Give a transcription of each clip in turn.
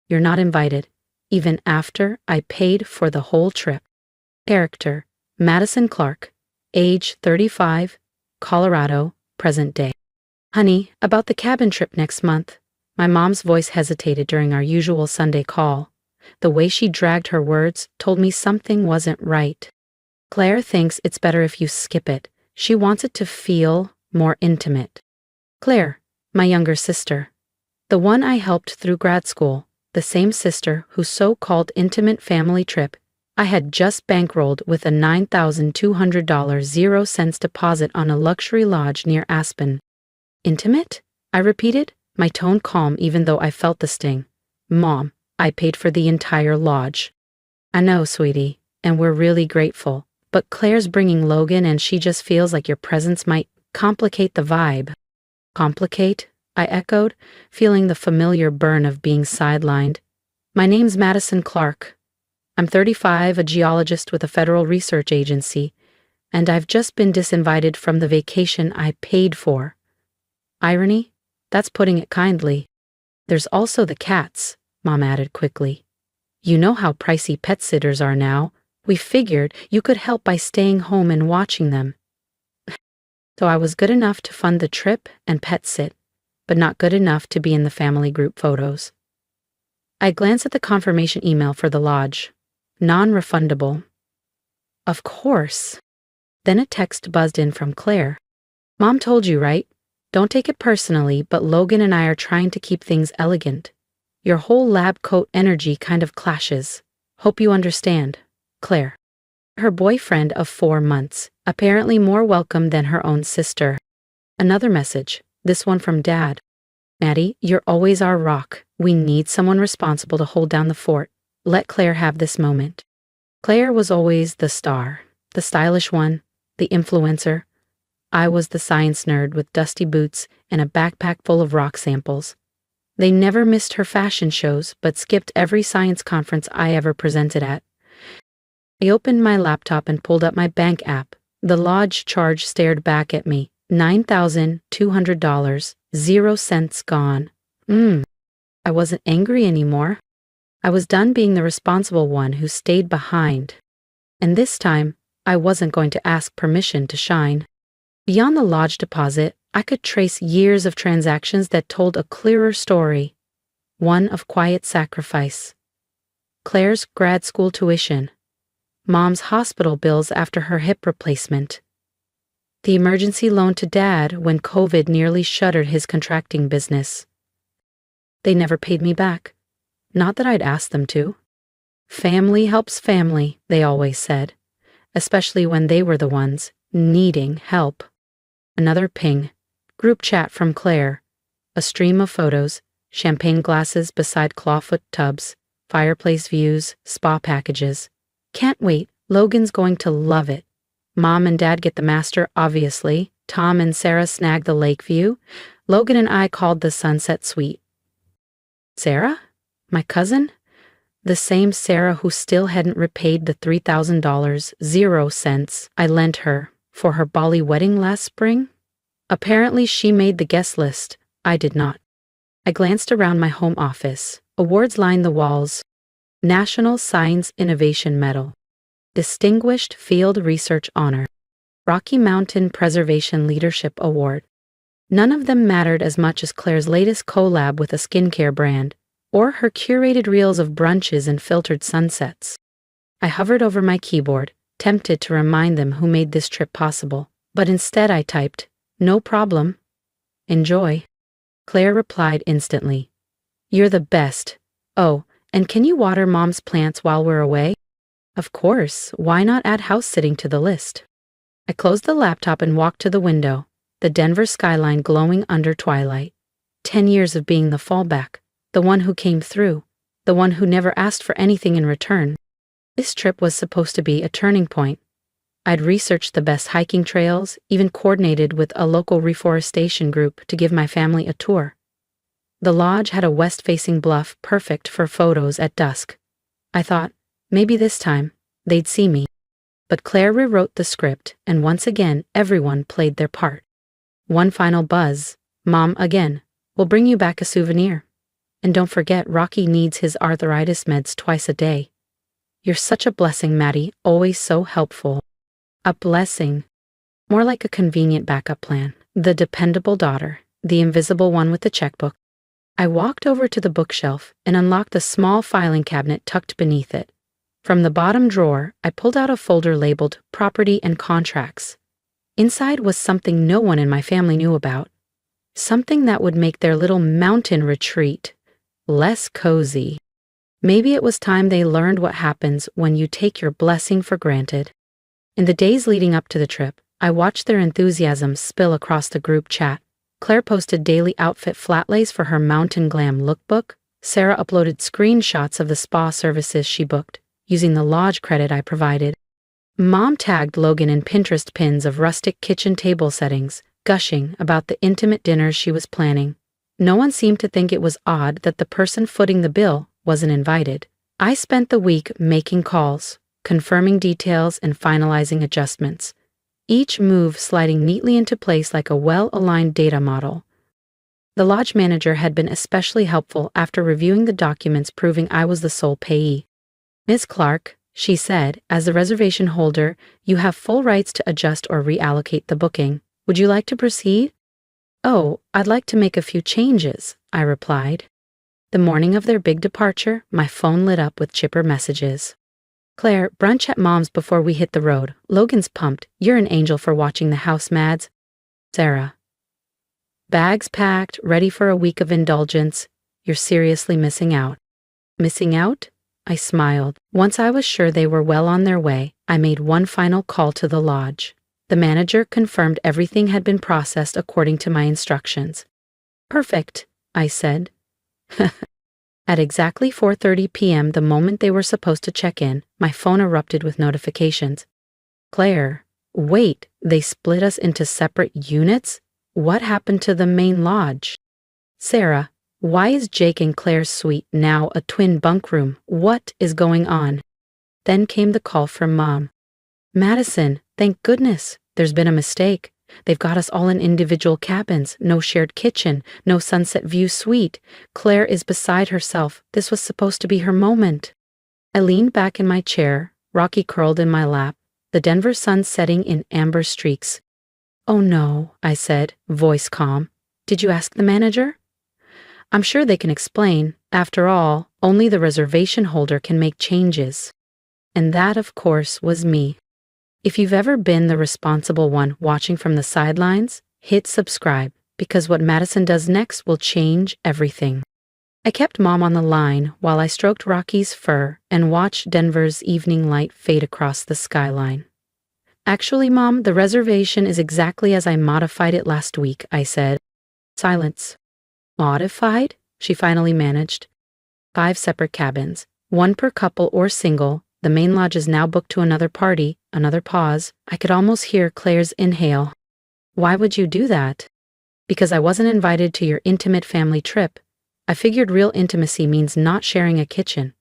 You're not invited, even after I paid for the whole trip. Character: Madison Clark, age 35, Colorado, present day. Honey, about the cabin trip next month. My mom's voice hesitated during our usual Sunday call. The way she dragged her words told me something wasn't right. Claire thinks it's better if you skip it. She wants it to feel more intimate. Claire, my younger sister. The one I helped through grad school, the same sister whose so-called intimate family trip I had just bankrolled with a $9,200 0 cents deposit on a luxury lodge near Aspen. Intimate? I repeated, my tone calm even though I felt the sting. Mom, I paid for the entire lodge. I know, sweetie, and we're really grateful, but Claire's bringing Logan and she just feels like your presence might complicate the vibe. Complicate? I echoed, feeling the familiar burn of being sidelined. My name's Madison Clark. I'm 35, a geologist with a federal research agency, and I've just been disinvited from the vacation I paid for. Irony? That's putting it kindly. There's also the cats, Mom added quickly. You know how pricey pet sitters are now. We figured you could help by staying home and watching them. So I was good enough to fund the trip and pet sit, but not good enough to be in the family group photos. I glanced at the confirmation email for the lodge. Non-refundable. Of course. Then a text buzzed in from Claire. Mom told you, right? Don't take it personally, but Logan and I are trying to keep things elegant. Your whole lab coat energy kind of clashes. Hope you understand. Claire. Her boyfriend of 4 months, apparently more welcome than her own sister. Another message, this one from Dad. Maddie, you're always our rock. We need someone responsible to hold down the fort. Let Claire have this moment. Claire was always the star, the stylish one, the influencer. I was the science nerd with dusty boots and a backpack full of rock samples. They never missed her fashion shows, but skipped every science conference I ever presented at. I opened my laptop and pulled up my bank app. The lodge charge stared back at me. $9,200, 0 cents gone. I wasn't angry anymore. I was done being the responsible one who stayed behind. And this time, I wasn't going to ask permission to shine. Beyond the lodge deposit, I could trace years of transactions that told a clearer story. One of quiet sacrifice. Claire's grad school tuition. Mom's hospital bills after her hip replacement. The emergency loan to Dad when COVID nearly shuttered his contracting business. They never paid me back. Not that I'd asked them to. Family helps family, they always said, especially when they were the ones needing help. Another ping. Group chat from Claire. A stream of photos, champagne glasses beside clawfoot tubs, fireplace views, spa packages. Can't wait, Logan's going to love it. Mom and Dad get the master, obviously. Tom and Sarah snag the lake view. Logan and I called the Sunset Suite. Sarah? My cousin? The same Sarah who still hadn't repaid the $3,000, 0 cents I lent her for her Bali wedding last spring? Apparently she made the guest list. I did not. I glanced around my home office. Awards lined the walls. National Science Innovation Medal. Distinguished Field Research Honor. Rocky Mountain Preservation Leadership Award. None of them mattered as much as Claire's latest collab with a skincare brand, or her curated reels of brunches and filtered sunsets. I hovered over my keyboard, tempted to remind them who made this trip possible, but instead I typed, "No problem. Enjoy." Claire replied instantly, "You're the best. Oh, and can you water Mom's plants while we're away?" Of course, why not add house sitting to the list? I closed the laptop and walked to the window, the Denver skyline glowing under twilight. 10 years of being the fallback, the one who came through, the one who never asked for anything in return. This trip was supposed to be a turning point. I'd researched the best hiking trails, even coordinated with a local reforestation group to give my family a tour. The lodge had a west-facing bluff perfect for photos at dusk. I thought, maybe this time, they'd see me. But Claire rewrote the script, and once again, everyone played their part. One final buzz. "Mom, again. We'll bring you back a souvenir." And don't forget, Rocky needs his arthritis meds twice a day. You're such a blessing, Maddie, always so helpful. A blessing. More like a convenient backup plan. The dependable daughter, the invisible one with the checkbook. I walked over to the bookshelf and unlocked the small filing cabinet tucked beneath it. From the bottom drawer, I pulled out a folder labeled Property and Contracts. Inside was something no one in my family knew about. Something that would make their little mountain retreat less cozy. Maybe it was time they learned what happens when you take your blessing for granted. In the days leading up to the trip, I watched their enthusiasm spill across the group chat. Claire posted daily outfit flatlays for her Mountain Glam lookbook. Sarah uploaded screenshots of the spa services she booked, using the lodge credit I provided. Mom tagged Logan in Pinterest pins of rustic kitchen table settings, gushing about the intimate dinners she was planning. No one seemed to think it was odd that the person footing the bill wasn't invited. I spent the week making calls, confirming details and finalizing adjustments, each move sliding neatly into place like a well-aligned data model. The lodge manager had been especially helpful after reviewing the documents proving I was the sole payee. "Ms. Clark," she said, "as the reservation holder, you have full rights to adjust or reallocate the booking. Would you like to proceed?" "Oh, I'd like to make a few changes," I replied. The morning of their big departure, my phone lit up with chipper messages. "Claire, brunch at Mom's before we hit the road. Logan's pumped. You're an angel for watching the house, Mads." Sarah. "Bags packed, ready for a week of indulgence. You're seriously missing out." "Missing out?" I smiled. Once I was sure they were well on their way, I made one final call to the lodge. The manager confirmed everything had been processed according to my instructions. "Perfect," I said. At exactly 4:30 p.m., the moment they were supposed to check in, my phone erupted with notifications. "Claire, wait, they split us into separate units? What happened to the main lodge?" "Sarah, why is Jake and Claire's suite now a twin bunk room? What is going on?" Then came the call from Mom. "Madison, thank goodness, there's been a mistake. They've got us all in individual cabins, no shared kitchen, no sunset view suite. Claire is beside herself. This was supposed to be her moment." I leaned back in my chair, Rocky curled in my lap, the Denver sun setting in amber streaks. "Oh no," I said, voice calm. "Did you ask the manager?" "I'm sure they can explain. After all, only the reservation holder can make changes." And that, of course, was me. If you've ever been the responsible one watching from the sidelines, hit subscribe, because what Madison does next will change everything. I kept Mom on the line while I stroked Rocky's fur and watched Denver's evening light fade across the skyline. "Actually, Mom, the reservation is exactly as I modified it last week," I said. Silence. "Modified?" she finally managed. 5 separate cabins, 1 per couple or single. The main lodge is now booked to another party. Another pause. I could almost hear Claire's inhale. "Why would you do that?" "Because I wasn't invited to your intimate family trip. I figured real intimacy means not sharing a kitchen.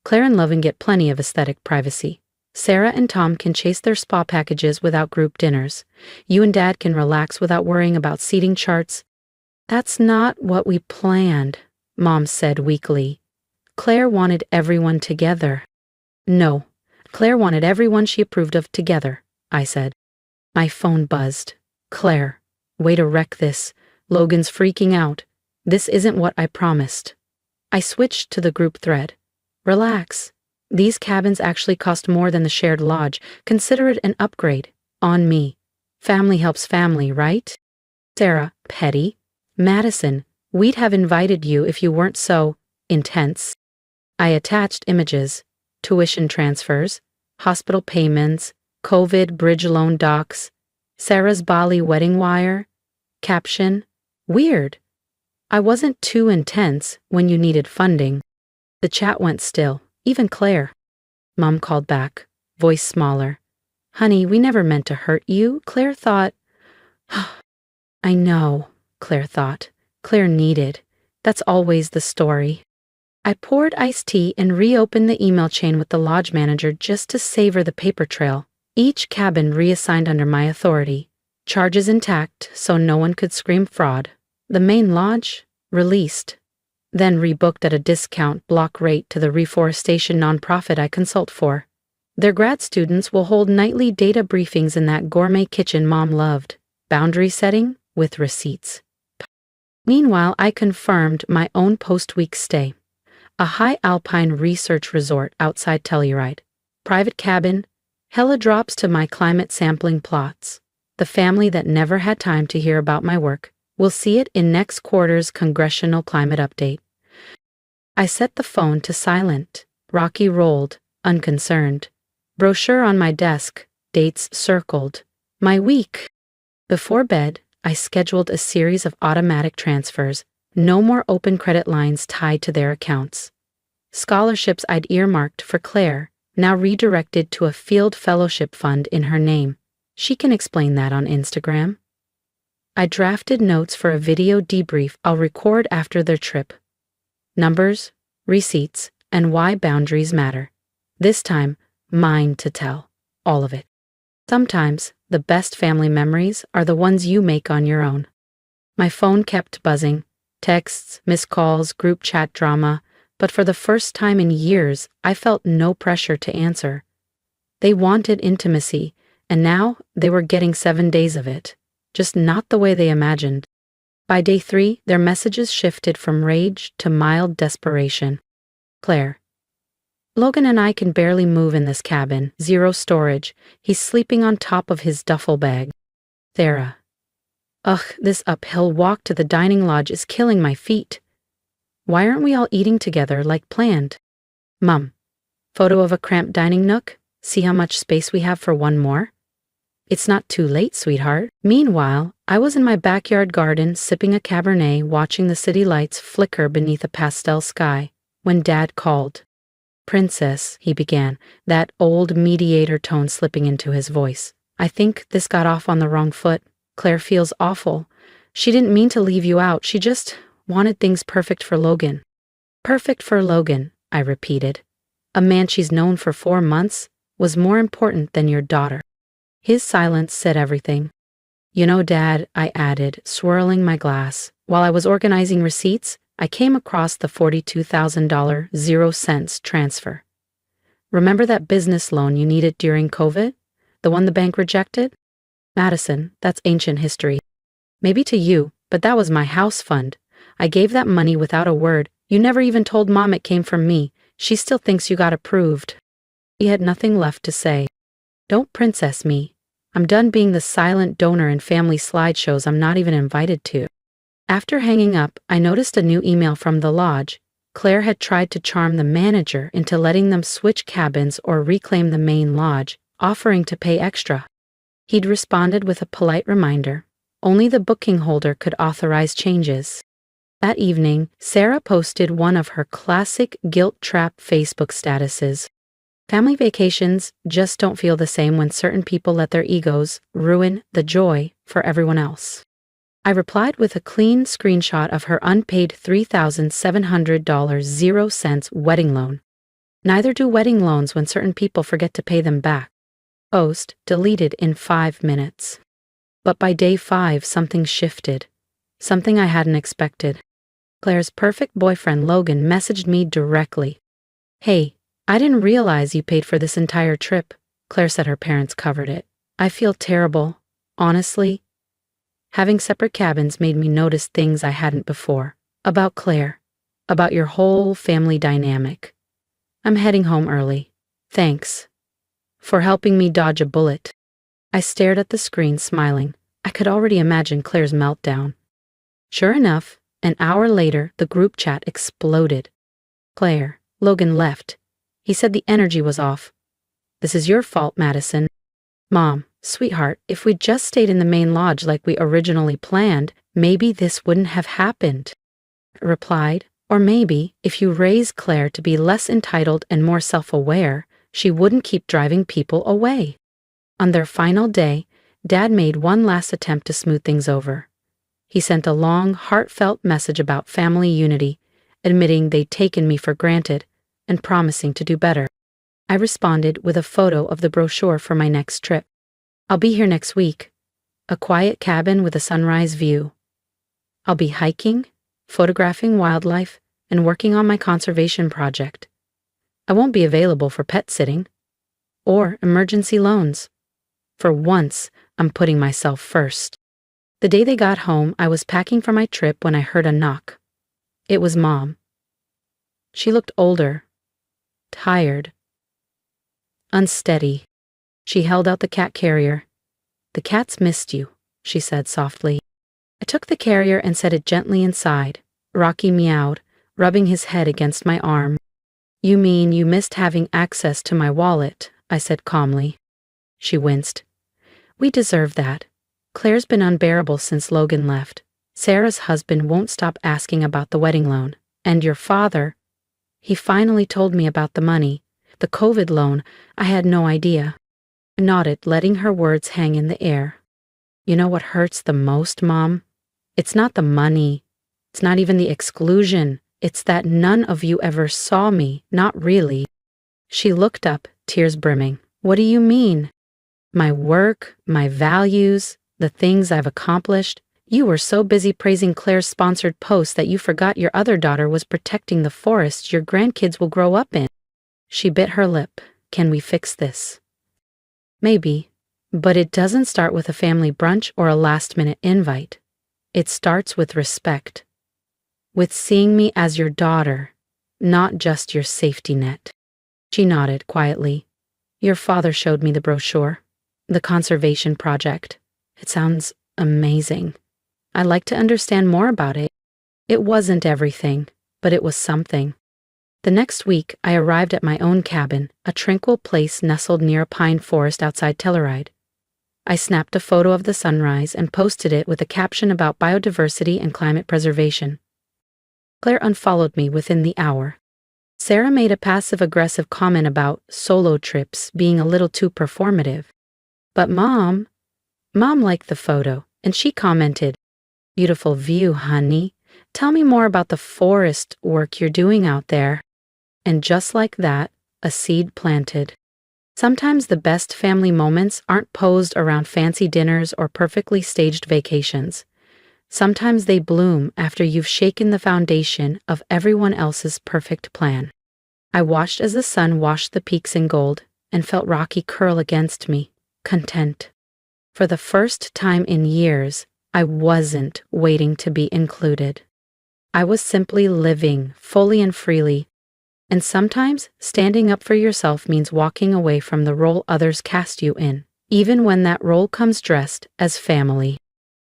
Claire and Logan get plenty of aesthetic privacy. Sarah and Tom can chase their spa packages without group dinners. You and Dad can relax without worrying about seating charts." "That's not what we planned," Mom said weakly. "Claire wanted everyone together." "No, Claire wanted everyone she approved of together," I said. My phone buzzed. "Claire, way to wreck this. Logan's freaking out. This isn't what I promised." I switched to the group thread. "Relax. These cabins actually cost more than the shared lodge. Consider it an upgrade. On me. Family helps family, right?" "Sarah, petty. Madison, we'd have invited you if you weren't so intense." I attached images. Tuition transfers, hospital payments, COVID bridge loan docs, Sarah's Bali wedding wire. Caption, "Weird. I wasn't too intense when you needed funding." The chat went still, even Claire. Mom called back, voice smaller. "Honey, we never meant to hurt you. Claire thought—" "I know," Claire thought. Claire needed. That's always the story. I poured iced tea and reopened the email chain with the lodge manager just to savor the paper trail. Each cabin reassigned under my authority. Charges intact, so no one could scream fraud. The main lodge, released. then rebooked at a discount block rate to the reforestation nonprofit I consult for. Their grad students will hold nightly data briefings in that gourmet kitchen Mom loved. Boundary setting with receipts. Meanwhile, I confirmed my own post-week stay. A high alpine research resort outside Telluride. Private cabin, hella drops to my climate sampling plots. The family that never had time to hear about my work will see it in next quarter's congressional climate update. I set the phone to silent. Rocky rolled, unconcerned. Brochure on my desk, dates circled. My week. Before bed, I scheduled a series of automatic transfers. No more open credit lines tied to their accounts. Scholarships I'd earmarked for Claire, now redirected to a field fellowship fund in her name. She can explain that on Instagram. I drafted notes for a video debrief I'll record after their trip. Numbers, receipts, and why boundaries matter. This time, mine to tell. All of it. Sometimes, the best family memories are the ones you make on your own. My phone kept buzzing. Texts, missed calls, group chat drama, but for the first time in years, I felt no pressure to answer. They wanted intimacy, and now they were getting 7 days of it, just not the way they imagined. By day 3, their messages shifted from rage to mild desperation. Claire. Logan and I can barely move in this cabin, 0 storage. He's sleeping on top of his duffel bag. Sarah. Ugh, this uphill walk to the dining lodge is killing my feet. Why aren't we all eating together like planned? Mum. Photo of a cramped dining nook? See how much space we have for one more? It's not too late, sweetheart. Meanwhile, I was in my backyard garden sipping a Cabernet watching the city lights flicker beneath a pastel sky when Dad called. Princess, he began, that old mediator tone slipping into his voice. I think this got off on the wrong foot. Claire feels awful. She didn't mean to leave you out. She just wanted things perfect for Logan. Perfect for Logan, I repeated. A man she's known for 4 months was more important than your daughter. His silence said everything. You know, Dad, I added, swirling my glass. While I was organizing receipts, I came across the $42,000 0 cents transfer. Remember that business loan you needed during COVID? The one the bank rejected? Madison, that's ancient history. Maybe to you, but that was my house fund. I gave that money without a word. You never even told Mom it came from me. She still thinks you got approved. He had nothing left to say. Don't princess me. I'm done being the silent donor in family slideshows I'm not even invited to. After hanging up, I noticed a new email from the lodge. Claire had tried to charm the manager into letting them switch cabins or reclaim the main lodge, offering to pay extra. He'd responded with a polite reminder. Only the booking holder could authorize changes. That evening, Sarah posted one of her classic guilt trap Facebook statuses. Family vacations just don't feel the same when certain people let their egos ruin the joy for everyone else. I replied with a clean screenshot of her unpaid $3,700 0 cents wedding loan. Neither do wedding loans when certain people forget to pay them back. Post deleted in 5 minutes. But by day 5, something shifted. Something I hadn't expected. Claire's perfect boyfriend Logan messaged me directly. Hey, I didn't realize you paid for this entire trip. Claire said her parents covered it. I feel terrible. Honestly, having separate cabins made me notice things I hadn't before. About Claire. About your whole family dynamic. I'm heading home early. Thanks for helping me dodge a bullet. I stared at the screen, smiling. I could already imagine Claire's meltdown. Sure enough, an hour later, the group chat exploded. Claire, Logan left. He said the energy was off. This is your fault, Madison. Mom, sweetheart, if we'd just stayed in the main lodge like we originally planned, maybe this wouldn't have happened. I replied, or maybe, if you raise Claire to be less entitled and more self-aware, she wouldn't keep driving people away. On their final day, Dad made one last attempt to smooth things over. He sent a long, heartfelt message about family unity, admitting they'd taken me for granted and promising to do better. I responded with a photo of the brochure for my next trip. I'll be here next week. A quiet cabin with a sunrise view. I'll be hiking, photographing wildlife, and working on my conservation project. I won't be available for pet sitting or emergency loans. For once, I'm putting myself first. The day they got home, I was packing for my trip when I heard a knock. It was Mom. She looked older, tired, unsteady. She held out the cat carrier. "The cat's missed you," she said softly. I took the carrier and set it gently inside. Rocky meowed, rubbing his head against my arm. "You mean you missed having access to my wallet?" I said calmly. She winced. "We deserve that. Claire's been unbearable since Logan left. Sarah's husband won't stop asking about the wedding loan. And your father, he finally told me about the money. The COVID loan, I had no idea." I nodded, letting her words hang in the air. "You know what hurts the most, Mom? It's not the money. It's not even the exclusion. It's that none of you ever saw me, not really." She looked up, tears brimming. "What do you mean?" "My work, my values, the things I've accomplished. You were so busy praising Claire's sponsored posts that you forgot your other daughter was protecting the forests your grandkids will grow up in." She bit her lip. "Can we fix this?" "Maybe, but it doesn't start with a family brunch or a last-minute invite. It starts with respect. With seeing me as your daughter, not just your safety net." She nodded quietly. "Your father showed me the brochure. The conservation project. It sounds amazing. I'd like to understand more about it." It wasn't everything, but it was something. The next week, I arrived at my own cabin, a tranquil place nestled near a pine forest outside Telluride. I snapped a photo of the sunrise and posted it with a caption about biodiversity and climate preservation. Claire unfollowed me within the hour. Sarah made a passive-aggressive comment about solo trips being a little too performative. But Mom liked the photo, and she commented, "Beautiful view, honey. Tell me more about the forest work you're doing out there." And just like that, a seed planted. Sometimes the best family moments aren't posed around fancy dinners or perfectly staged vacations. Sometimes they bloom after you've shaken the foundation of everyone else's perfect plan. I watched as the sun washed the peaks in gold and felt Rocky curl against me, content. For the first time in years, I wasn't waiting to be included. I was simply living fully and freely. And sometimes standing up for yourself means walking away from the role others cast you in, even when that role comes dressed as family.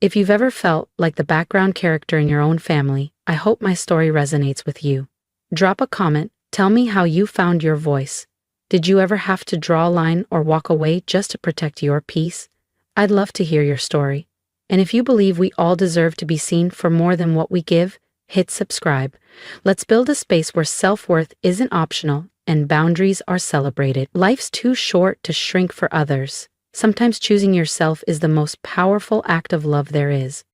If you've ever felt like the background character in your own family, I hope my story resonates with you. Drop a comment, tell me how you found your voice. Did you ever have to draw a line or walk away just to protect your peace? I'd love to hear your story. And if you believe we all deserve to be seen for more than what we give, hit subscribe. Let's build a space where self-worth isn't optional and boundaries are celebrated. Life's too short to shrink for others. Sometimes choosing yourself is the most powerful act of love there is.